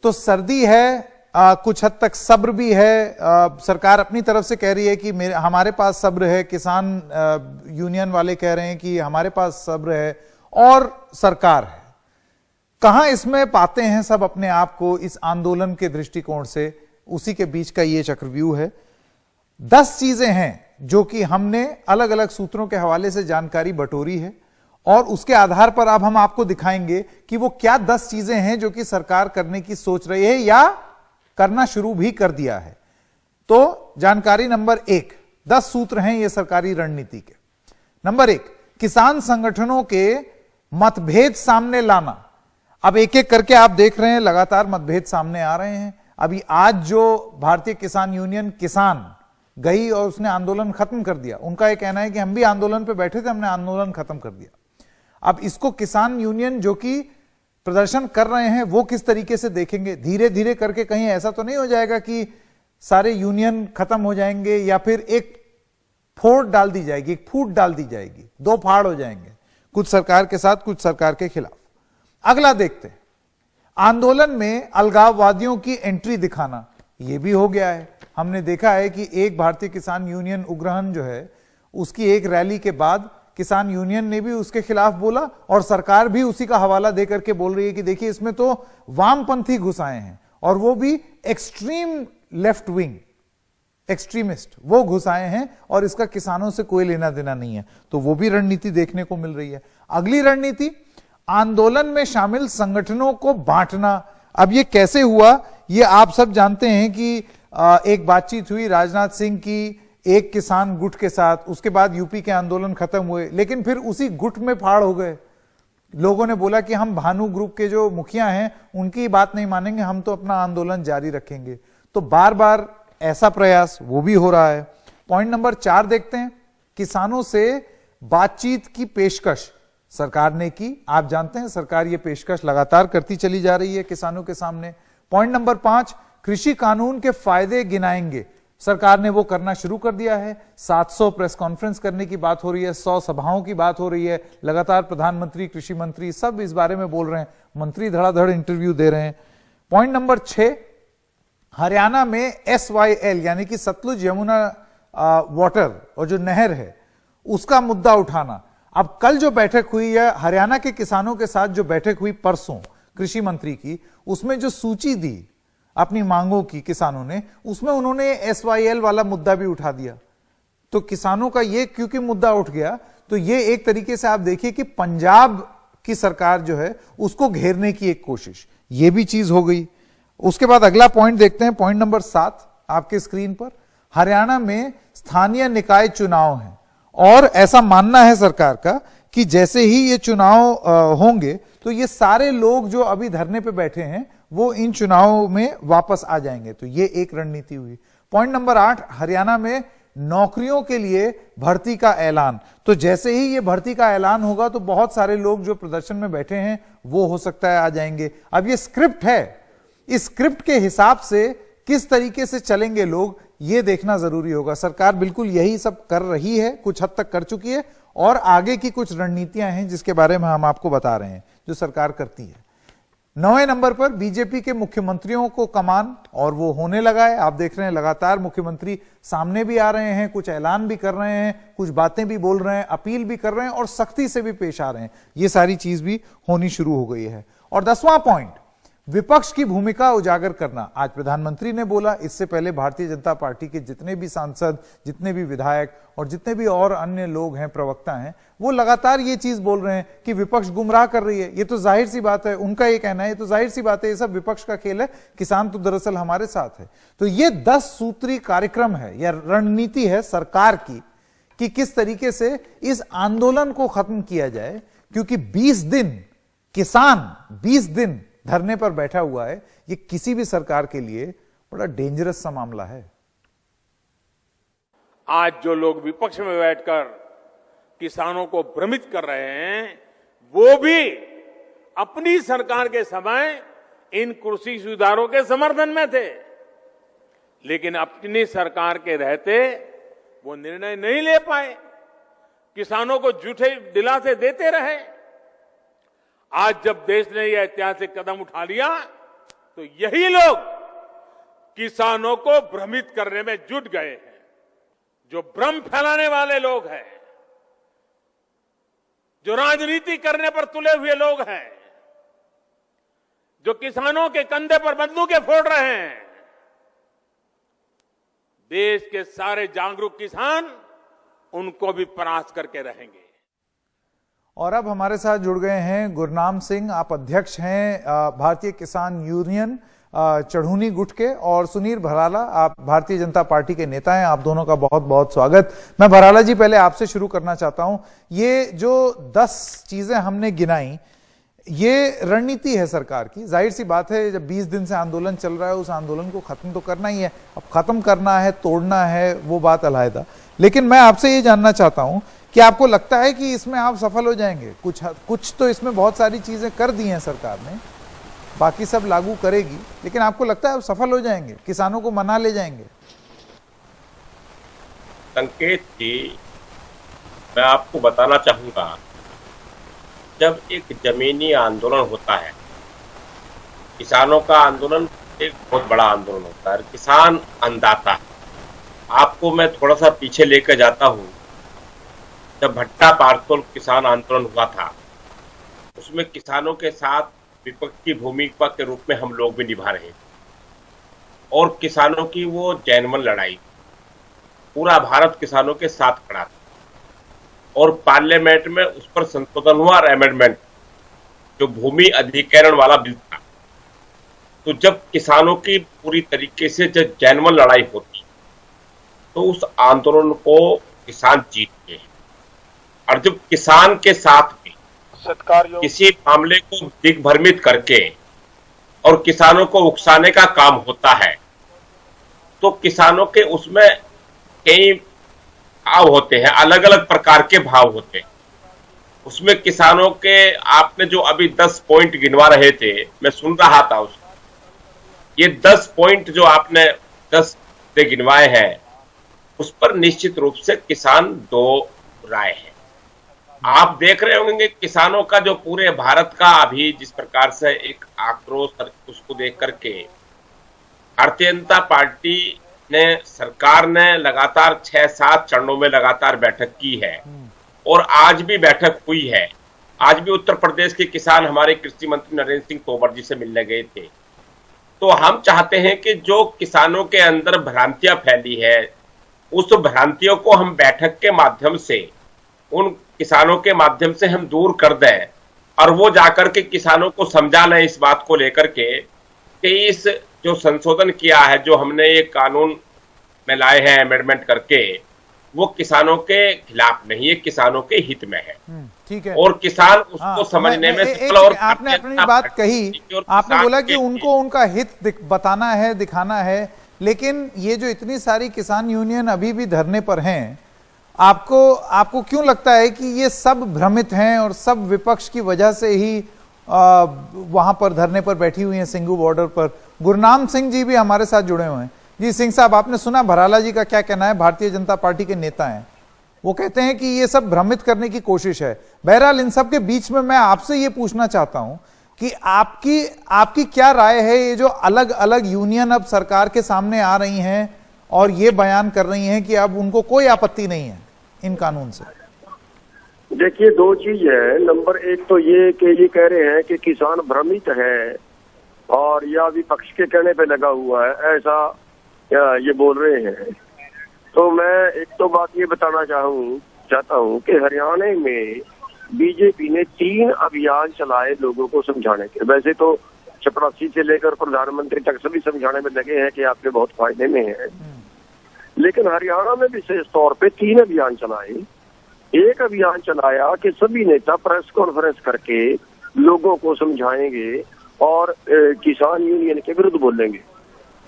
तो सर्दी है, कुछ हद तक सब्र भी है। सरकार अपनी तरफ से कह रही है कि हमारे पास सब्र है, किसान यूनियन वाले कह रहे हैं कि हमारे पास सब्र है, और सरकार है। कहां इसमें पाते हैं सब अपने आप को इस आंदोलन के दृष्टिकोण से, उसी के बीच का ये चक्रव्यूह है। 10 चीजें हैं जो कि हमने अलग अलग सूत्रों के हवाले से जानकारी बटोरी है, और उसके आधार पर अब हम आपको दिखाएंगे कि वो क्या 10 चीजें हैं जो कि सरकार करने की सोच रही है या करना शुरू भी कर दिया है। तो जानकारी नंबर 1, 10 सूत्र हैं ये सरकारी रणनीति के। नंबर 1, किसान संगठनों के मतभेद सामने लाना। अब एक एक करके आप देख रहे हैं लगातार मतभेद सामने आ रहे हैं। अभी आज जो भारतीय किसान यूनियन किसान गई और उसने आंदोलन खत्म कर दिया, उनका यह कहना है कि हम भी आंदोलन पे बैठे थे, हमने आंदोलन खत्म कर दिया। अब इसको किसान यूनियन जो कि प्रदर्शन कर रहे हैं वो किस तरीके से देखेंगे? धीरे धीरे करके कहीं ऐसा तो नहीं हो जाएगा कि सारे यूनियन खत्म हो जाएंगे, या फिर एक फोड़ डाल दी जाएगी, एक फूट डाल दी जाएगी, 2 फाड़ हो जाएंगे, कुछ सरकार के साथ कुछ सरकार के खिलाफ। अगला देखते हैं, आंदोलन में अलगाववादियों की एंट्री दिखाना। यह भी हो गया है। हमने देखा है कि एक भारतीय किसान यूनियन उग्रहन जो है, उसकी एक रैली के बाद किसान यूनियन ने भी उसके खिलाफ बोला, और सरकार भी उसी का हवाला देकर के बोल रही है कि देखिए इसमें तो वामपंथी घुस आए हैं, और वो भी एक्सट्रीम लेफ्ट विंग एक्सट्रीमिस्ट वो घुस आए हैं, और इसका किसानों से कोई लेना देना नहीं है। तो वो भी रणनीति देखने को मिल रही है। अगली रणनीति, आंदोलन में शामिल संगठनों को बांटना। अब ये कैसे हुआ, ये आप सब जानते हैं कि एक बातचीत हुई राजनाथ सिंह की एक किसान गुट के साथ, उसके बाद यूपी के आंदोलन खत्म हुए, लेकिन फिर उसी गुट में फाड़ हो गए। लोगों ने बोला कि हम भानु ग्रुप के जो मुखिया हैं उनकी बात नहीं मानेंगे, हम तो अपना आंदोलन जारी रखेंगे। तो बार बार ऐसा प्रयास वो भी हो रहा है। पॉइंट नंबर 4 देखते हैं, किसानों से बातचीत की पेशकश सरकार ने की। आप जानते हैं सरकार ये पेशकश लगातार करती चली जा रही है किसानों के सामने। पॉइंट नंबर 5, कृषि कानून के फायदे गिनाएंगे। सरकार ने वो करना शुरू कर दिया है। 700 प्रेस कॉन्फ्रेंस करने की बात हो रही है, 100 सभाओं की बात हो रही है। लगातार प्रधानमंत्री, कृषि मंत्री सब इस बारे में बोल रहे हैं, मंत्री धड़ाधड़ इंटरव्यू दे रहे हैं। पॉइंट नंबर 6, हरियाणा में SYL यानी कि सतलुज यमुना वाटर और जो नहर है उसका मुद्दा उठाना। अब कल जो बैठक हुई है हरियाणा के किसानों के साथ, जो बैठक हुई परसों कृषि मंत्री की, उसमें जो सूची दी अपनी मांगों की किसानों ने, उसमें उन्होंने SYL वाला मुद्दा भी उठा दिया। तो किसानों का ये क्योंकि मुद्दा उठ गया, तो ये एक तरीके से आप देखिए कि पंजाब की सरकार जो है उसको घेरने की एक कोशिश, ये भी चीज हो गई। उसके बाद अगला पॉइंट देखते हैं, पॉइंट नंबर 7 आपके स्क्रीन पर। हरियाणा में स्थानीय निकाय चुनाव हैं, और ऐसा मानना है सरकार का कि जैसे ही ये चुनाव होंगे तो ये सारे लोग जो अभी धरने पे बैठे हैं वो इन चुनावों में वापस आ जाएंगे। तो ये एक रणनीति हुई। पॉइंट नंबर 8, हरियाणा में नौकरियों के लिए भर्ती का ऐलान। तो जैसे ही ये भर्ती का ऐलान होगा तो बहुत सारे लोग जो प्रदर्शन में बैठे हैं वो हो सकता है आ जाएंगे। अब ये स्क्रिप्ट है, इस स्क्रिप्ट के हिसाब से किस तरीके से चलेंगे लोग, ये देखना जरूरी होगा। सरकार बिल्कुल यही सब कर रही है, कुछ हद तक कर चुकी है, और आगे की कुछ रणनीतियां हैं जिसके बारे में हम आपको बता रहे हैं जो सरकार करती है। 9वें नंबर पर बीजेपी के मुख्यमंत्रियों को कमान, और वो होने लगा है। आप देख रहे हैं लगातार मुख्यमंत्री सामने भी आ रहे हैं, कुछ ऐलान भी कर रहे हैं, कुछ बातें भी बोल रहे हैं, अपील भी कर रहे हैं, और सख्ती से भी पेश आ रहे हैं। ये सारी चीज भी होनी शुरू हो गई है। और 10वां पॉइंट, विपक्ष की भूमिका उजागर करना। आज प्रधानमंत्री ने बोला, इससे पहले भारतीय जनता पार्टी के जितने भी सांसद, जितने भी विधायक और जितने भी और अन्य लोग हैं, प्रवक्ता हैं, वो लगातार ये चीज बोल रहे हैं कि विपक्ष गुमराह कर रही है। ये तो जाहिर सी बात है, उनका ये कहना है, ये तो जाहिर सी बात है, ये सब विपक्ष का खेल है, किसान तो दरअसल हमारे साथ है। तो ये 10 सूत्री कार्यक्रम है या रणनीति है सरकार की कि किस तरीके से इस आंदोलन को खत्म किया जाए, क्योंकि 20 दिन किसान 20 दिन धरने पर बैठा हुआ है। ये किसी भी सरकार के लिए बड़ा डेंजरस सा मामला है। आज जो लोग विपक्ष में बैठकर किसानों को भ्रमित कर रहे हैं, वो भी अपनी सरकार के समय इन कृषि सुधारों के समर्थन में थे, लेकिन अपनी सरकार के रहते वो निर्णय नहीं ले पाए, किसानों को झूठे दिलासे देते रहे। आज जब देश ने यह ऐतिहासिक कदम उठा लिया तो यही लोग किसानों को भ्रमित करने में जुट गए हैं। जो भ्रम फैलाने वाले लोग हैं, जो राजनीति करने पर तुले हुए लोग हैं, जो किसानों के कंधे पर बंदूकें फोड़ रहे हैं, देश के सारे जागरूक किसान उनको भी परास्त करके रहेंगे। और अब हमारे साथ जुड़ गए हैं गुरनाम सिंह, आप अध्यक्ष हैं भारतीय किसान यूनियन चढ़ूनी गुट के, और सुनील भराला, आप भारतीय जनता पार्टी के नेता हैं। आप दोनों का बहुत बहुत स्वागत। मैं भराला जी पहले आपसे शुरू करना चाहता हूं। ये जो 10 चीजें हमने गिनाई, ये रणनीति है सरकार की। जाहिर सी बात है, जब 20 दिन से आंदोलन चल रहा है, उस आंदोलन को खत्म तो करना ही है। अब खत्म करना है, तोड़ना है, वो बात अलहदा। लेकिन मैं आपसे ये जानना चाहता हूं कि आपको लगता है कि इसमें आप सफल हो जाएंगे? कुछ तो इसमें बहुत सारी चीजें कर दी हैं सरकार ने, बाकी सब लागू करेगी, लेकिन आपको लगता है आप सफल हो जाएंगे, किसानों को मना ले जाएंगे? संकेत जी, मैं आपको बताना चाहूंगा, जब एक जमीनी आंदोलन होता है, किसानों का आंदोलन एक बहुत बड़ा आंदोलन होता है, किसान अन्नदाता है। आपको मैं थोड़ा सा पीछे लेकर जाता हूं। जब भट्टा पारतोल किसान आंदोलन हुआ था, उसमें किसानों के साथ विपक्ष की भूमिका के रूप में हम लोग भी निभा रहे थे, और किसानों की वो जैनमन लड़ाई, पूरा भारत किसानों के साथ खड़ा था, और पार्लियामेंट में उस पर संशोधन हुआ और अमेंडमेंट, जो भूमि अधिग्रहण वाला बिल था। तो जब किसानों की पूरी तरीके से जब जैनमन लड़ाई होती, तो उस आंदोलन को किसान जीतते हैं। और जब किसान के साथ भी किसी मामले को दिग्भ्रमित करके और किसानों को उकसाने का काम होता है, तो किसानों के उसमें कई भाव होते हैं, अलग अलग प्रकार के भाव होते हैं। उसमें किसानों के, आपने जो अभी 10 पॉइंट गिनवा रहे थे, मैं सुन रहा था उसको, ये 10 पॉइंट जो आपने 10 से गिनवाए हैं, उस पर निश्चित रूप से किसान दो राय है। आप देख रहे होंगे किसानों का जो पूरे भारत का अभी जिस प्रकार से एक आक्रोश, उसको देख करके भारतीय जनता पार्टी ने, सरकार ने लगातार 6-7 चरणों में लगातार बैठक की है, और आज भी बैठक हुई है। आज भी उत्तर प्रदेश के किसान हमारे कृषि मंत्री नरेंद्र सिंह तोमर जी से मिलने गए थे। तो हम चाहते हैं कि जो किसानों के अंदर भ्रांतियां फैली है, उस भ्रांतियों को हम बैठक के माध्यम से, उन किसानों के माध्यम से हम दूर कर दें, और वो जाकर के किसानों को समझा लें इस बात को लेकर के कि इस जो संशोधन किया है, जो हमने ये कानून में लाए हैं अमेंडमेंट करके, वो किसानों के खिलाफ नहीं है, किसानों के हित में है। ठीक है। और किसान उसको समझने में सफल। और आपने अपनी बात कही, आपने बोला कि उनको उनका हित बताना है, दिखाना है, लेकिन ये जो इतनी सारी किसान यूनियन अभी भी धरने पर हैं, आपको क्यों लगता है कि ये सब भ्रमित हैं और सब विपक्ष की वजह से ही वहां पर धरने पर बैठी हुई हैं सिंघू बॉर्डर पर? गुरनाम सिंह जी भी हमारे साथ जुड़े हुए हैं। जी सिंह साहब, आपने सुना भराला जी का क्या कहना है? भारतीय जनता पार्टी के नेता हैं, वो कहते हैं कि ये सब भ्रमित करने की कोशिश है। बहरहाल इन सब के बीच में मैं आपसे ये पूछना चाहता हूं कि आपकी क्या राय है? ये जो अलग अलग यूनियन अब सरकार के सामने आ रही हैं और ये बयान कर रही हैं कि अब उनको कोई आपत्ति नहीं है इन कानून से। देखिए, 2 चीज है। नंबर 1 तो ये कि ये कह रहे हैं कि किसान भ्रमित है और या विपक्ष के कहने पे लगा हुआ है, ऐसा ये बोल रहे हैं। तो मैं एक तो बात ये बताना चाहता हूँ कि हरियाणा में बीजेपी ने 3 अभियान चलाए लोगों को समझाने के। वैसे तो चपरासी से लेकर प्रधानमंत्री तक सभी समझाने में लगे हैं कि आपके बहुत फायदे में है, लेकिन हरियाणा में विशेष तौर पे 3 अभियान चलाए। एक अभियान चलाया कि सभी नेता प्रेस कॉन्फ्रेंस करके लोगों को समझाएंगे और किसान यूनियन के विरुद्ध बोलेंगे।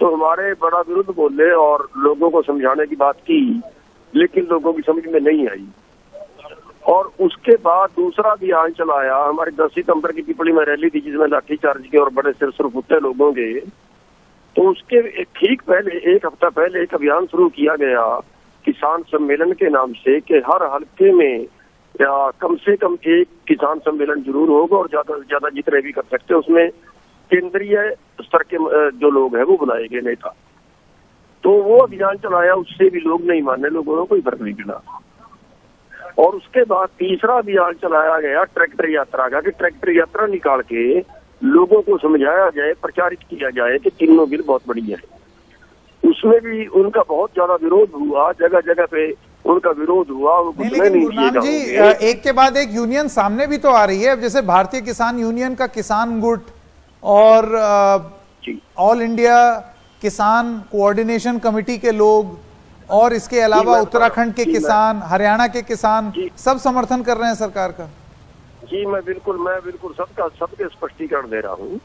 तो हमारे बड़ा विरुद्ध बोले और लोगों को समझाने की बात की, लेकिन लोगों की समझ में नहीं आई। और उसके बाद दूसरा अभियान चलाया, हमारे 10 सितंबर की पिपली में रैली थी जिसमें लाठीचार्ज के और बड़े सिर सुरफुट्टे लोगों के। तो उसके ठीक पहले, 1 हफ्ता पहले एक अभियान शुरू किया गया किसान सम्मेलन के नाम से कि हर हल्के में कम से कम एक किसान सम्मेलन जरूर होगा और ज्यादा से ज्यादा जितने भी कर सकते उसमें केंद्रीय स्तर के जो लोग हैं वो बनाए गए नेता। तो वो अभियान चलाया, उससे भी लोग नहीं माने, लोगों को कोई फर्क नहीं पड़ा। और उसके बाद तीसरा अभियान चलाया गया ट्रैक्टर यात्रा का, कि ट्रैक्टर यात्रा निकाल के लोगों को समझाया जाए, प्रचारित किया जाए कि तीनों बिल बहुत बढ़िया है। उसमें भी उनका बहुत ज्यादा विरोध हुआ, जगह जगह पे उनका विरोध हुआ। लेकिन गुरनाम जी, एक के बाद एक यूनियन सामने भी तो आ रही है। अब जैसे भारतीय किसान यूनियन का किसान गुट और ऑल इंडिया किसान कोऑर्डिनेशन कमेटी के लोग और इसके अलावा उत्तराखंड के किसान, हरियाणा के किसान सब समर्थन कर रहे हैं सरकार का। जी मैं बिल्कुल सबके स्पष्टीकरण दे रहा हूँ।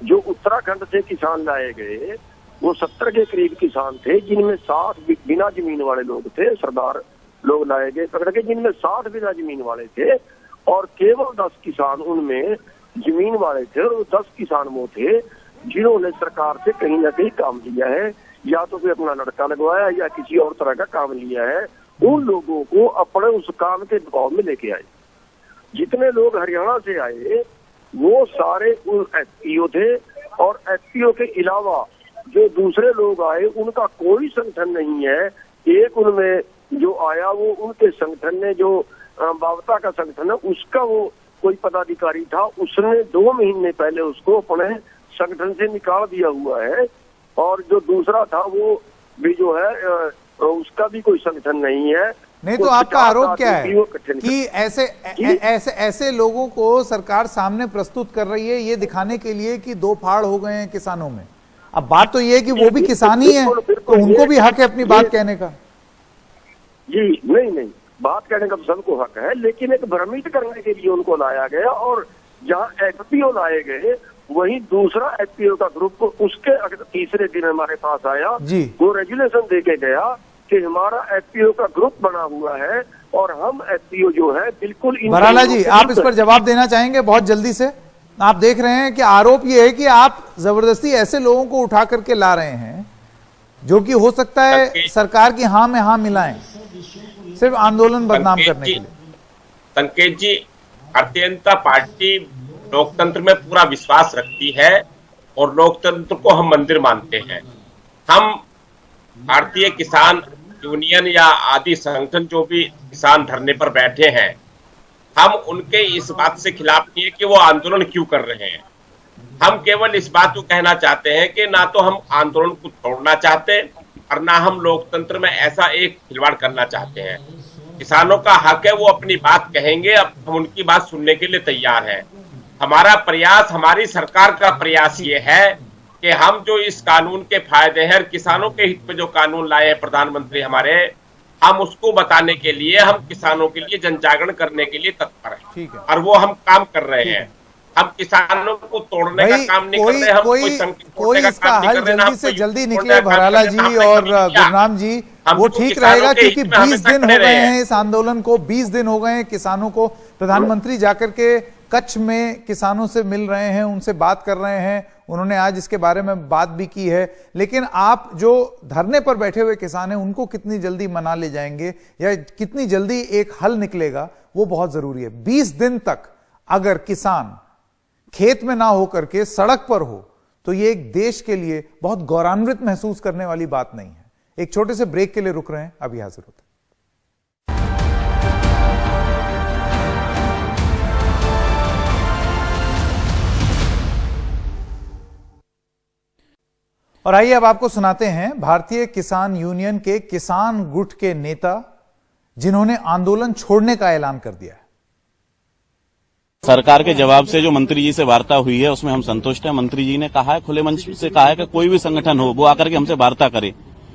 जो उत्तराखंड से किसान लाए गए वो 70 के करीब किसान थे, जिनमें 60 बिना जमीन वाले लोग थे। सरदार लोग लाए गए पकड़ के, जिनमें 60 बिना जमीन वाले थे और केवल 10 किसान उनमें जमीन वाले थे। और 10 किसान वो थे जिन्होंने सरकार से कहीं ना कहीं काम लिया है, या तो फिर अपना लड़का लगवाया या किसी और तरह का काम लिया है। उन लोगों को अपने उस काम के दबाव में लेके आए। जितने लोग हरियाणा से आए वो सारे उन एसपीओ थे, और एसपीओ के अलावा जो दूसरे लोग आए उनका कोई संगठन नहीं है। एक उनमें जो आया वो उनके संगठन ने, जो बावता का संगठन है, उसका वो कोई पदाधिकारी था, उसने 2 महीने पहले उसको अपने संगठन से निकाल दिया हुआ है। और जो दूसरा था वो भी जो है उसका भी कोई संगठन नहीं है। नहीं तो आपका आरोप क्या है कि ऐसे लोगों को सरकार सामने प्रस्तुत कर रही है ये दिखाने के लिए कि 2 फाड़ हो गए हैं किसानों में। अब बात तो ये है कि वो भी किसान ही है, तो उनको भी हक है अपनी बात कहने का। जी नहीं, बात कहने का सबको हक है, लेकिन एक भ्रमित करने के लिए उनको लाया गया। और जहाँ एसपीओ लाए गए वहीं दूसरा एसपीओ का ग्रुप उसके तीसरे दिन हमारे पास आया, वो रेजुलेशन दे के गया कि हमारा एसपीओ का ग्रुप बना हुआ है और हम एसपीओ जो है बिल्कुल। बराला जी, आप इस पर जवाब देना चाहेंगे बहुत जल्दी से? आप देख रहे हैं कि आरोप ये है कि आप जबरदस्ती ऐसे लोगों को उठा करके ला रहे हैं जो कि हो सकता है सरकार की हाँ में हाँ मिलाएं, सिर्फ आंदोलन बदनाम करने के लिए। संकेत जी, भारतीय जनता पार्टी लोकतंत्र में पूरा विश्वास रखती है और लोकतंत्र को हम मंदिर मानते हैं। हम भारतीय किसान यूनियन या आदि संगठन जो भी किसान धरने पर बैठे हैं, हम उनके इस बात से खिलाफ नहीं है कि वो आंदोलन क्यों कर रहे हैं। हम केवल इस बात को कहना चाहते हैं कि ना तो हम आंदोलन को तोड़ना चाहते और ना हम लोकतंत्र में ऐसा एक खिलवाड़ करना चाहते हैं। किसानों का हक है, वो अपनी बात कहेंगे, अब हम उनकी बात सुनने के लिए तैयार हैं। हमारा प्रयास, हमारी सरकार का प्रयास ये है कि हम जो इस कानून के फायदे हैं, किसानों के हित में जो कानून लाए हैं प्रधानमंत्री हमारे, हम उसको बताने के लिए, हम किसानों के लिए जन जागरण करने के लिए तत्पर हैं और वो हम काम कर रहे हैं। हम किसानों को तोड़ने का काम नहीं कर रहे, हम कोई इसका हल जल्दी से जल्दी निकले। भराला जी और गुरनाम जी, वो ठीक रहेगा क्योंकि 20 दिन हो गए हैं इस आंदोलन को, 20 दिन हो गए हैं किसानों को। प्रधानमंत्री जाकर के कच्छ में किसानों से मिल रहे हैं, उनसे बात कर रहे हैं, उन्होंने आज इसके बारे में बात भी की है। लेकिन आप जो धरने पर बैठे हुए किसान हैं उनको कितनी जल्दी मना ले जाएंगे या कितनी जल्दी एक हल निकलेगा, वो बहुत जरूरी है। 20 दिन तक अगर किसान खेत में ना होकर के सड़क पर हो तो ये एक देश के लिए बहुत गौरवान्वित महसूस करने वाली बात नहीं है। एक छोटे से ब्रेक के लिए रुक रहे हैं, अभी हाजिर होते हैं। और आइए अब आपको सुनाते हैं भारतीय किसान यूनियन के किसान गुट के नेता जिन्होंने आंदोलन छोड़ने का ऐलान कर दिया है। सरकार के जवाब से जो मंत्री जी से वार्ता हुई है उसमें हम संतुष्ट हैं। मंत्री जी ने कहा है, खुले मंच से कहा है कि कोई भी संगठन हो वो आकर के हमसे वार्ता करे,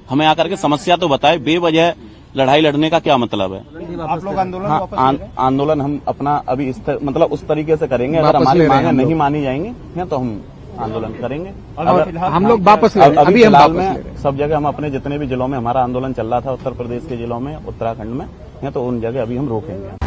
हमें आकर के समस्या तो बताए, बेवजह लड़ाई लड़ने का क्या मतलब है। आप लोग आंदोलन आंदोलन हम अपना अभी मतलब उस तरीके से करेंगे, अगर हमारी मांगे नहीं मानी जाएंगी तो हम आंदोलन करेंगे। अगर हम लोग वापस ले अभी फिलहाल में सब जगह हम अपने जितने भी जिलों में हमारा आंदोलन चल रहा था, उत्तर प्रदेश के जिलों में, उत्तराखंड में, तो उन जगह अभी हम रोकेंगे।